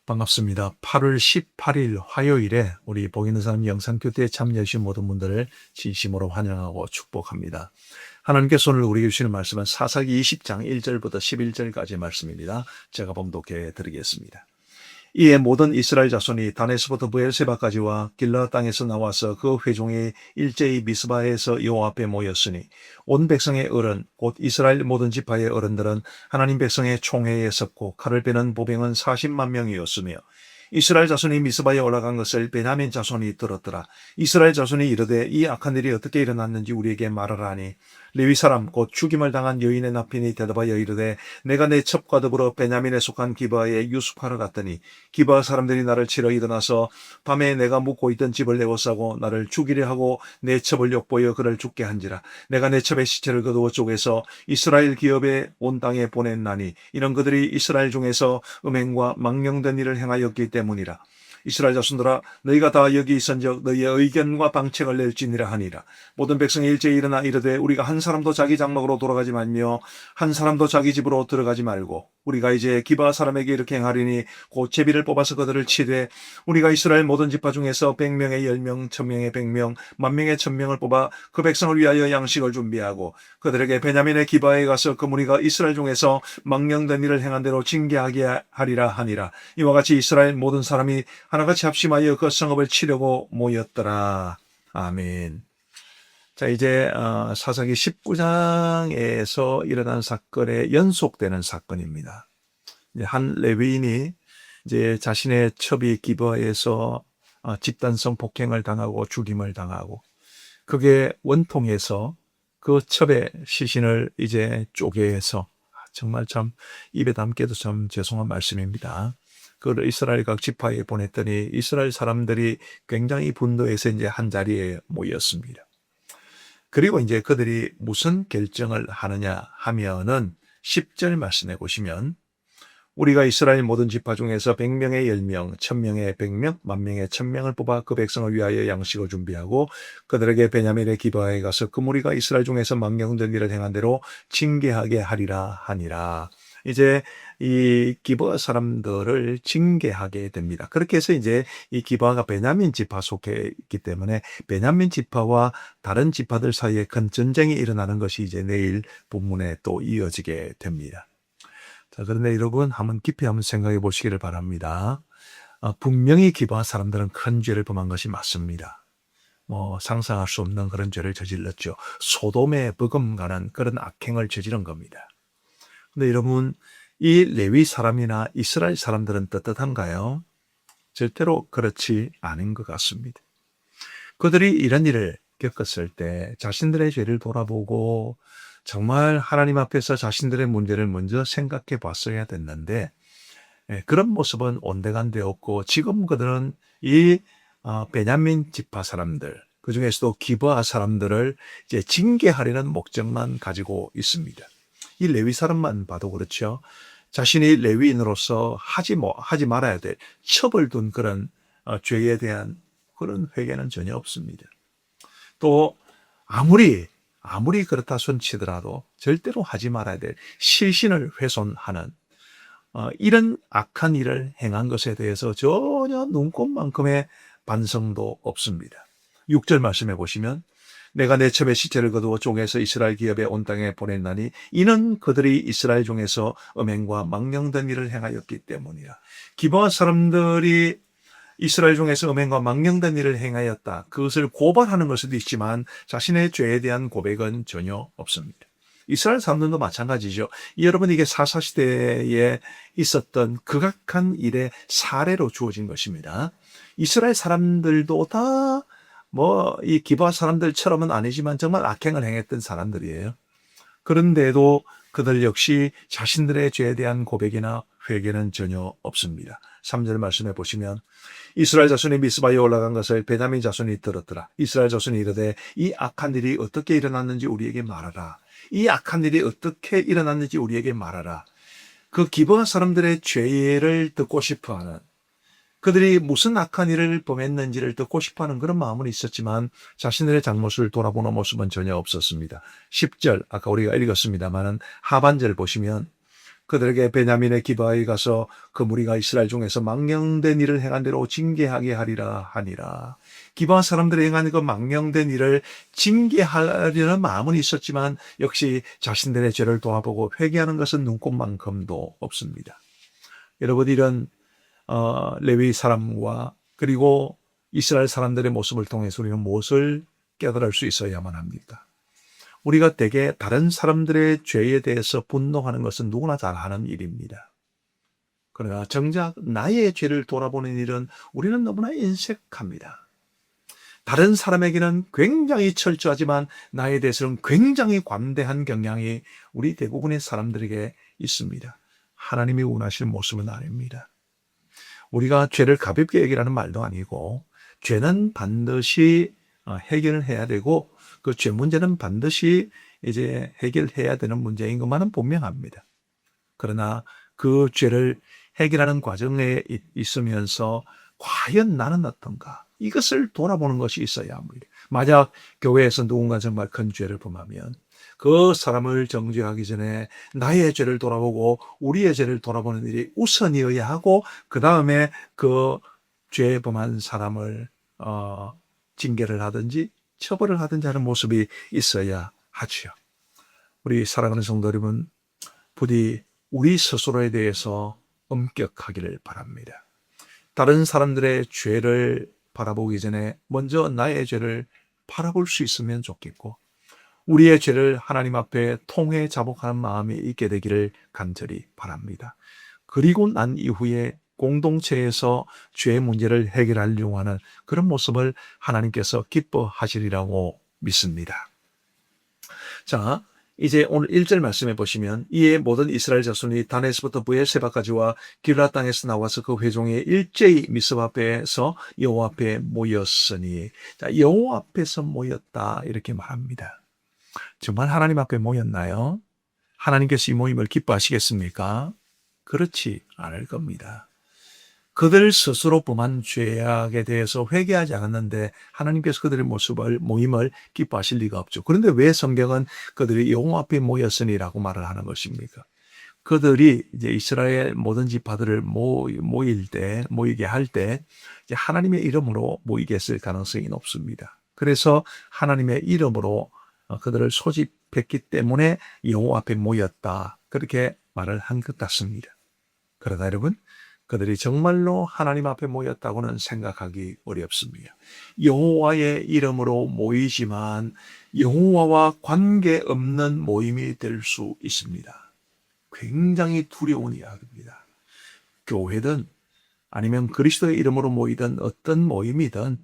반갑습니다. 8월 18일 화요일에 우리 복 있는 사람 영상교대에 참여해주신 모든 분들을 진심으로 환영하고 축복합니다. 하나님께서 오늘 우리에게 주시는 말씀은 사사기 20장 1절부터 11절까지의 말씀입니다. 제가 봉독해 드리겠습니다. 이에 모든 이스라엘 자손이 단에서부터 브엘세바까지와 길라 땅에서 나와서 그 회중이 일제히 미스바에서 여호와 앞에 모였으니 온 백성의 어른 곧 이스라엘 모든 지파의 어른들은 하나님 백성의 총회에 섰고 칼을 빼는 보병은 40만 명이었으며 이스라엘 자손이 미스바에 올라간 것을 베냐민 자손이 들었더라. 이스라엘 자손이 이르되 이 악한 일이 어떻게 일어났는지 우리에게 말하라 하니 레위 사람 곧 죽임을 당한 여인의 남편이 대답하여 이르되 내가 내 첩과 더불어 베냐민에 속한 기브아에 유숙하러 갔더니 기브아 사람들이 나를 치러 일어나서 밤에 내가 묵고 있던 집을 내어싸고 나를 죽이려 하고 내 첩을 욕보여 그를 죽게 한지라. 내가 내 첩의 시체를 거두어 쪼개서 이스라엘 기업에 온 땅에 보냈나니 이는 그들이 이스라엘 중에서 음행과 망령된 일을 행하였기 때문이라. 이스라엘 자손들아 너희가 다 여기 있은즉 너희의 의견과 방책을 낼지니라 하니라. 모든 백성이 일제히 일어나 이르되 우리가 한 사람도 자기 장막으로 돌아가지 말며 한 사람도 자기 집으로 들어가지 말고 우리가 이제 기브아 사람에게 이렇게 행하리니 곧 제비를 뽑아서 그들을 치되 우리가 이스라엘 모든 지파 중에서 100명의 10명 1000명의 100명 10,000명의 1000명을 뽑아 그 백성을 위하여 양식을 준비하고 그들에게 베냐민의 기브아에 가서 그 무리가 이스라엘 중에서 망령된 일을 행한 대로 징계하게 하리라 하니라. 이와 같이 이스라엘 모든 사람이 하나같이 합심하여 그 성읍을 치려고 모였더라. 아멘. 자, 이제 사사기 19장에서 일어난 사건에 연속되는 사건입니다. 한 레위인이 이제 자신의 첩이 기브아에서 집단성 폭행을 당하고 죽임을 당하고 그게 원통해서 그 첩의 시신을 이제 쪼개서 정말 참 입에 담기도 참 죄송한 말씀입니다. 그걸 이스라엘 각 지파에 보냈더니 이스라엘 사람들이 굉장히 분노해서 이제 한 자리에 모였습니다. 그리고 이제 그들이 무슨 결정을 하느냐 하면은 10절 말씀해 보시면 우리가 이스라엘 모든 지파 중에서 100명의 10명, 1000명의 100명, 10,000명의 1000명을 뽑아 그 백성을 위하여 양식을 준비하고 그들에게 베냐민의 기브아에 가서 그 무리가 이스라엘 중에서 망령된 일을 행한 대로 징계하게 하리라 하니라. 이제 이 기브아 사람들을 징계하게 됩니다. 그렇게 해서 이제 이 기브아가 베냐민 지파 속에 있기 때문에 베냐민 지파와 다른 지파들 사이에 큰 전쟁이 일어나는 것이 이제 내일 본문에 또 이어지게 됩니다. 자, 그런데 여러분 깊이 한번 생각해 보시기를 바랍니다. 분명히 기브아 사람들은 큰 죄를 범한 것이 맞습니다. 상상할 수 없는 그런 죄를 저질렀죠. 소돔에 버금가는 그런 악행을 저지른 겁니다. 근데 여러분, 이 레위 사람이나 이스라엘 사람들은 떳떳한가요? 절대로 그렇지 않은 것 같습니다. 그들이 이런 일을 겪었을 때 자신들의 죄를 돌아보고 정말 하나님 앞에서 자신들의 문제를 먼저 생각해 봤어야 됐는데 그런 모습은 온데간데 없고 지금 그들은 이 베냐민 지파 사람들, 그 중에서도 기브아 사람들을 이제 징계하려는 목적만 가지고 있습니다. 이 레위 사람만 봐도 그렇죠. 자신이 레위인으로서 하지 말아야 될 첩을 둔 그런 죄에 대한 그런 회개는 전혀 없습니다. 또 아무리 그렇다 손치더라도 절대로 하지 말아야 될 실신을 훼손하는 이런 악한 일을 행한 것에 대해서 전혀 눈꼽만큼의 반성도 없습니다. 6절 말씀해 보시면 내가 내 첩의 시체를 거두어 쪼개서 이스라엘 기업에 온 땅에 보냈나니 이는 그들이 이스라엘 중에서 음행과 망령된 일을 행하였기 때문이라. 기브아 사람들이 이스라엘 중에서 음행과 망령된 일을 행하였다. 그것을 고발하는 것도 있지만 자신의 죄에 대한 고백은 전혀 없습니다. 이스라엘 사람들도 마찬가지죠. 여러분 이게 사사시대에 있었던 극악한 일의 사례로 주어진 것입니다. 이스라엘 사람들도 다 이 기브아 사람들처럼은 아니지만 정말 악행을 행했던 사람들이에요. 그런데도 그들 역시 자신들의 죄에 대한 고백이나 회개는 전혀 없습니다. 3절 말씀해 보시면 이스라엘 자손이 미스바에 올라간 것을 베냐민 자손이 들었더라. 이스라엘 자손이 이르되 이 악한 일이 어떻게 일어났는지 우리에게 말하라. 이 악한 일이 어떻게 일어났는지 우리에게 말하라. 그 기브아 사람들의 죄를 듣고 싶어하는 그들이 무슨 악한 일을 범했는지를 듣고 싶어하는 그런 마음은 있었지만 자신들의 잘못을 돌아보는 모습은 전혀 없었습니다. 10절 아까 우리가 읽었습니다마는 하반절 보시면 그들에게 베냐민의 기브아에 가서 그 무리가 이스라엘 중에서 망령된 일을 행한 대로 징계하게 하리라 하니라. 기브아 사람들이 행한 그 망령된 일을 징계하려는 마음은 있었지만 역시 자신들의 죄를 돌아보고 회개하는 것은 눈꼽만큼도 없습니다. 여러분, 이런 레위 사람과 그리고 이스라엘 사람들의 모습을 통해서 우리는 무엇을 깨달을 수 있어야만 합니까? 우리가 대개 다른 사람들의 죄에 대해서 분노하는 것은 누구나 잘 하는 일입니다. 그러나 정작 나의 죄를 돌아보는 일은 우리는 너무나 인색합니다. 다른 사람에게는 굉장히 철저하지만 나에 대해서는 굉장히 관대한 경향이 우리 대부분의 사람들에게 있습니다. 하나님이 원하시는 모습은 아닙니다. 우리가 죄를 가볍게 여기라는 말도 아니고 죄는 반드시 해결을 해야 되고 그 죄 문제는 반드시 이제 해결해야 되는 문제인 것만은 분명합니다. 그러나 그 죄를 해결하는 과정에 있으면서 과연 나는 어떤가? 이것을 돌아보는 것이 있어야 합니다. 만약 교회에서 누군가 정말 큰 죄를 범하면 그 사람을 정죄하기 전에 나의 죄를 돌아보고 우리의 죄를 돌아보는 일이 우선이어야 하고 그 다음에 그 죄 범한 사람을 징계를 하든지 처벌을 하든지 하는 모습이 있어야 하죠. 우리 사랑하는 성도 여러분, 부디 우리 스스로에 대해서 엄격하기를 바랍니다. 다른 사람들의 죄를 바라보기 전에 먼저 나의 죄를 바라볼 수 있으면 좋겠고 우리의 죄를 하나님 앞에 통회 자복하는 마음이 있게 되기를 간절히 바랍니다. 그리고 난 이후에 공동체에서 죄의 문제를 해결하려고 하는 그런 모습을 하나님께서 기뻐하시리라고 믿습니다. 자, 이제 오늘 1절 말씀해 보시면 이에 모든 이스라엘 자손이 단에서부터 브에르세바까지와 길라 땅에서 나와서 그 회중에 일제히 미스바 앞에서 여호와 앞에 모였으니, 자, 여호와 앞에서 모였다 이렇게 말합니다. 정말 하나님 앞에 모였나요? 하나님께서 이 모임을 기뻐하시겠습니까? 그렇지 않을 겁니다. 그들 스스로 범한 죄악에 대해서 회개하지 않았는데 하나님께서 그들의 모임을 기뻐하실 리가 없죠. 그런데 왜 성경은 그들이 여호와 앞에 모였으니라고 말을 하는 것입니까? 그들이 이제 이스라엘 모든 지파들을 모이게 할 때 이제 하나님의 이름으로 모이게 했을 가능성이 높습니다. 그래서 하나님의 이름으로 그들을 소집했기 때문에 여호와 앞에 모였다. 그렇게 말을 한 것 같습니다. 그러나 여러분, 그들이 정말로 하나님 앞에 모였다고는 생각하기 어렵습니다. 여호와의 이름으로 모이지만 여호와와 관계없는 모임이 될 수 있습니다. 굉장히 두려운 이야기입니다. 교회든 아니면 그리스도의 이름으로 모이든 어떤 모임이든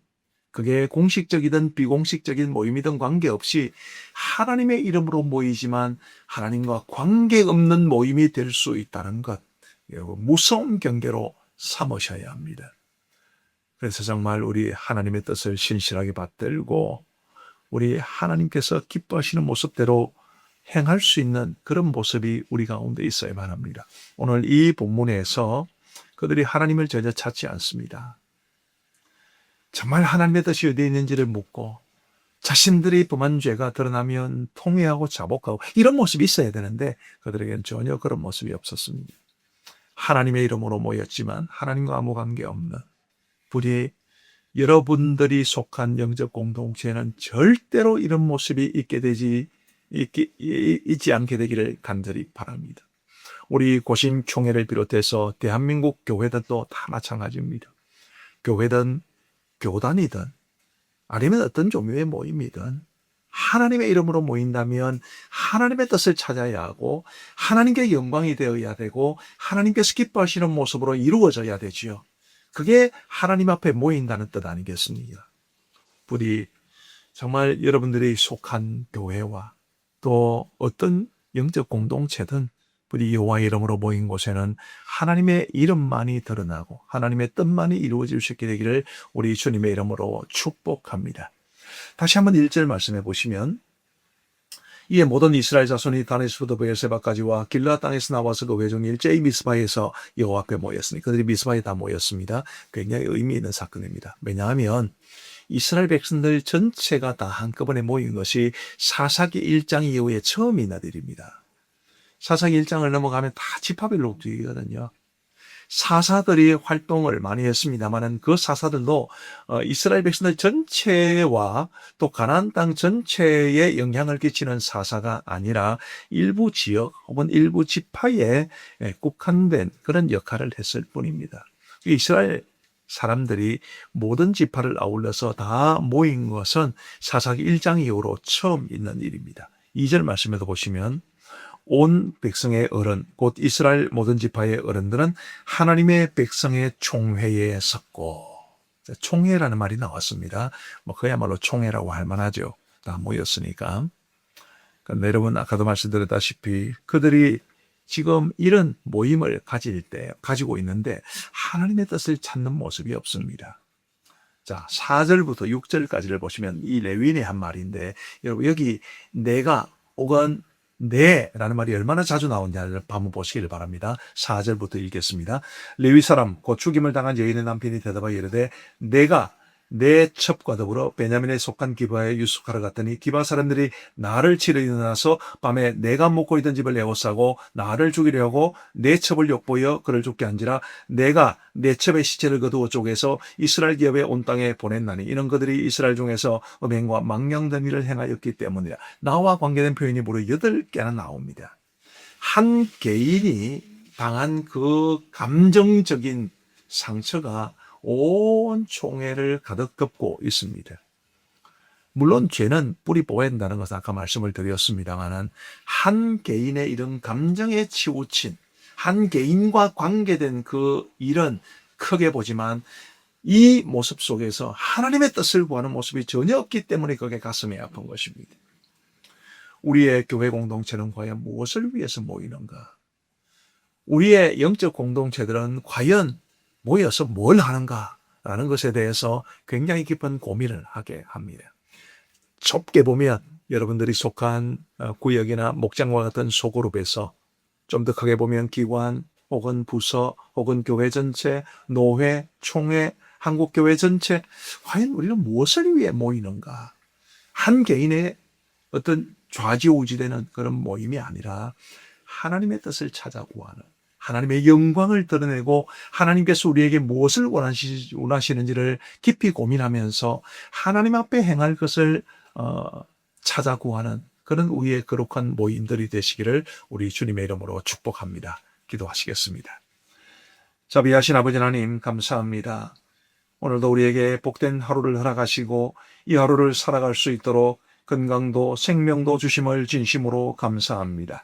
그게 공식적이든 비공식적인 모임이든 관계없이 하나님의 이름으로 모이지만 하나님과 관계없는 모임이 될 수 있다는 것, 무서운 경계로 삼으셔야 합니다. 그래서 정말 우리 하나님의 뜻을 신실하게 받들고 우리 하나님께서 기뻐하시는 모습대로 행할 수 있는 그런 모습이 우리 가운데 있어야만 합니다. 오늘 이 본문에서 그들이 하나님을 전혀 찾지 않습니다. 정말 하나님의 뜻이 어디에 있는지를 묻고 자신들이 범한 죄가 드러나면 통회하고 자복하고 이런 모습이 있어야 되는데 그들에게는 전혀 그런 모습이 없었습니다. 하나님의 이름으로 모였지만 하나님과 아무 관계없는, 부디 여러분들이 속한 영적 공동체는 절대로 이런 모습이 있지 않게 되기를 간절히 바랍니다. 우리 고심총회를 비롯해서 대한민국 교회들도 다 마찬가지입니다. 교회든 교단이든 아니면 어떤 종류의 모임이든 하나님의 이름으로 모인다면 하나님의 뜻을 찾아야 하고 하나님께 영광이 되어야 되고 하나님께서 기뻐하시는 모습으로 이루어져야 되지요. 그게 하나님 앞에 모인다는 뜻 아니겠습니까? 부디 정말 여러분들이 속한 교회와 또 어떤 영적 공동체든 부디 여호와의 이름으로 모인 곳에는 하나님의 이름만이 드러나고 하나님의 뜻만이 이루어질 수 있게 되기를 우리 주님의 이름으로 축복합니다. 다시 한번 1절 말씀해 보시면 이에 모든 이스라엘 자손이 단에서부터 브에르세바까지와 길라 땅에서 나와서 그 회중이 일제히 미스바에서 여호와 앞에 모였으니, 그들이 미스바에 다 모였습니다. 굉장히 의미 있는 사건입니다. 왜냐하면 이스라엘 백성들 전체가 다 한꺼번에 모인 것이 사사기 1장 이후에 처음인 일입니다. 사사기 1장을 넘어가면 다 지파별로 움직이거든요. 사사들이 활동을 많이 했습니다만은 그 사사들도 이스라엘 백성들 전체와 또 가나안 땅 전체에 영향을 끼치는 사사가 아니라 일부 지역 혹은 일부 지파에 국한된 그런 역할을 했을 뿐입니다. 이스라엘 사람들이 모든 지파를 아울러서 다 모인 것은 사사기 1장 이후로 처음 있는 일입니다. 2절 말씀에도 보시면 온 백성의 어른, 곧 이스라엘 모든 지파의 어른들은 하나님의 백성의 총회에 섰고, 총회라는 말이 나왔습니다. 그야말로 총회라고 할 만하죠. 다 모였으니까. 그런데 여러분, 아까도 말씀드렸다시피 그들이 지금 이런 모임을 가지고 있는데 하나님의 뜻을 찾는 모습이 없습니다. 자, 4절부터 6절까지를 보시면 이 레위인의 한 말인데, 여러분, 여기 내가 혹은 네라는 말이 얼마나 자주 나오냐를 한번 보시기를 바랍니다. 4절부터 읽겠습니다. 레위 사람 곧 죽임을 당한 여인의 남편이 대답하여 이르되 내가 내 첩과 더불어 베냐민에 속한 기바에 유숙하러 갔더니 기바 사람들이 나를 치러 일어나서 밤에 내가 묵고 있던 집을 에워싸고 나를 죽이려 하고 내 첩을 욕보여 그를 죽게 한지라 내가 내 첩의 시체를 거두어 쪼개서 이스라엘 기업에 온 땅에 보냈나니 이는 그들이 이스라엘 중에서 음행과 망령된 일을 행하였기 때문이라. 나와 관계된 표현이 무려 8개나 나옵니다. 한 개인이 당한 그 감정적인 상처가 온 총회를 가득 덮고 있습니다. 물론 죄는 뿌리 뽑아낸다는 것은 아까 말씀을 드렸습니다만 한 개인의 이런 감정에 치우친 한 개인과 관계된 그 일은 크게 보지만 이 모습 속에서 하나님의 뜻을 구하는 모습이 전혀 없기 때문에 그게 가슴이 아픈 것입니다. 우리의 교회 공동체는 과연 무엇을 위해서 모이는가? 우리의 영적 공동체들은 과연 모여서 뭘 하는가라는 것에 대해서 굉장히 깊은 고민을 하게 합니다. 좁게 보면 여러분들이 속한 구역이나 목장과 같은 소그룹에서 좀 더 크게 보면 기관 혹은 부서 혹은 교회 전체, 노회, 총회, 한국교회 전체 과연 우리는 무엇을 위해 모이는가? 한 개인의 어떤 좌지우지되는 그런 모임이 아니라 하나님의 뜻을 찾아 구하는 하나님의 영광을 드러내고 하나님께서 우리에게 무엇을 원하시는지를 깊이 고민하면서 하나님 앞에 행할 것을 찾아 구하는 그런 우리의 거룩한 모임들이 되시기를 우리 주님의 이름으로 축복합니다. 기도하시겠습니다. 자비하신 아버지 하나님 감사합니다. 오늘도 우리에게 복된 하루를 허락하시고 이 하루를 살아갈 수 있도록 건강도 생명도 주심을 진심으로 감사합니다.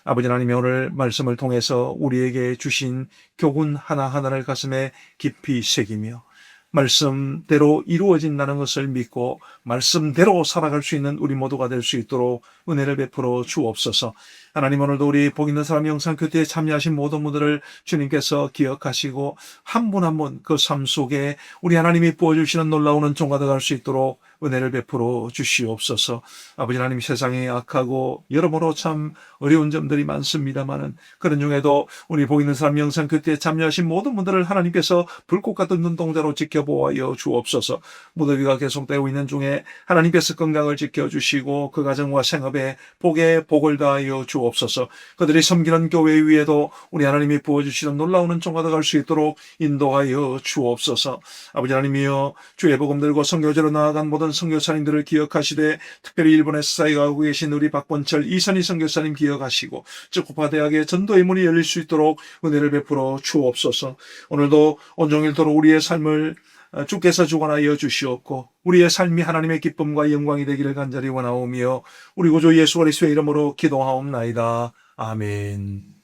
아버지 하나님이 오늘 말씀을 통해서 우리에게 주신 교훈 하나하나를 가슴에 깊이 새기며 말씀대로 이루어진다는 것을 믿고 말씀대로 살아갈 수 있는 우리 모두가 될 수 있도록 은혜를 베풀어 주옵소서. 하나님 오늘도 우리 복 있는 사람 영상교대에 참여하신 모든 분들을 주님께서 기억하시고 한 분 한 분 그 삶 속에 우리 하나님이 부어주시는 놀라운 은총가 되어갈 수 있도록 은혜를 베풀어 주시옵소서. 아버지 하나님 세상에 악하고 여러모로 참 어려운 점들이 많습니다만은 그런 중에도 우리 복 있는 사람 영상교대에 참여하신 모든 분들을 하나님께서 불꽃 같은 눈동자로 지켜보아여 주옵소서. 무더위가 계속되고 있는 중에 하나님께서 건강을 지켜주시고 그 가정과 생업에 복에 복을 다하여 주옵소서. 그들이 섬기는 교회 위에도 우리 하나님이 부어주시는 놀라운 은총가 되어갈 수 있도록 인도하여 주옵소서. 아버지 하나님이여 주의 복음 들고 선교제로 나아간 모든 선교사님들을 기억하시되 특별히 일본에서 사역하고 계신 우리 박본철 이선희 선교사님 기억하시고 쯔코파 대학의 전도의 문이 열릴 수 있도록 은혜를 베풀어 주옵소서. 오늘도 온종일도록 우리의 삶을 주께서 주관하여 주시옵고 우리의 삶이 하나님의 기쁨과 영광이 되기를 간절히 원하오며 우리 구주 예수 그리스도의 이름으로 기도하옵나이다. 아멘.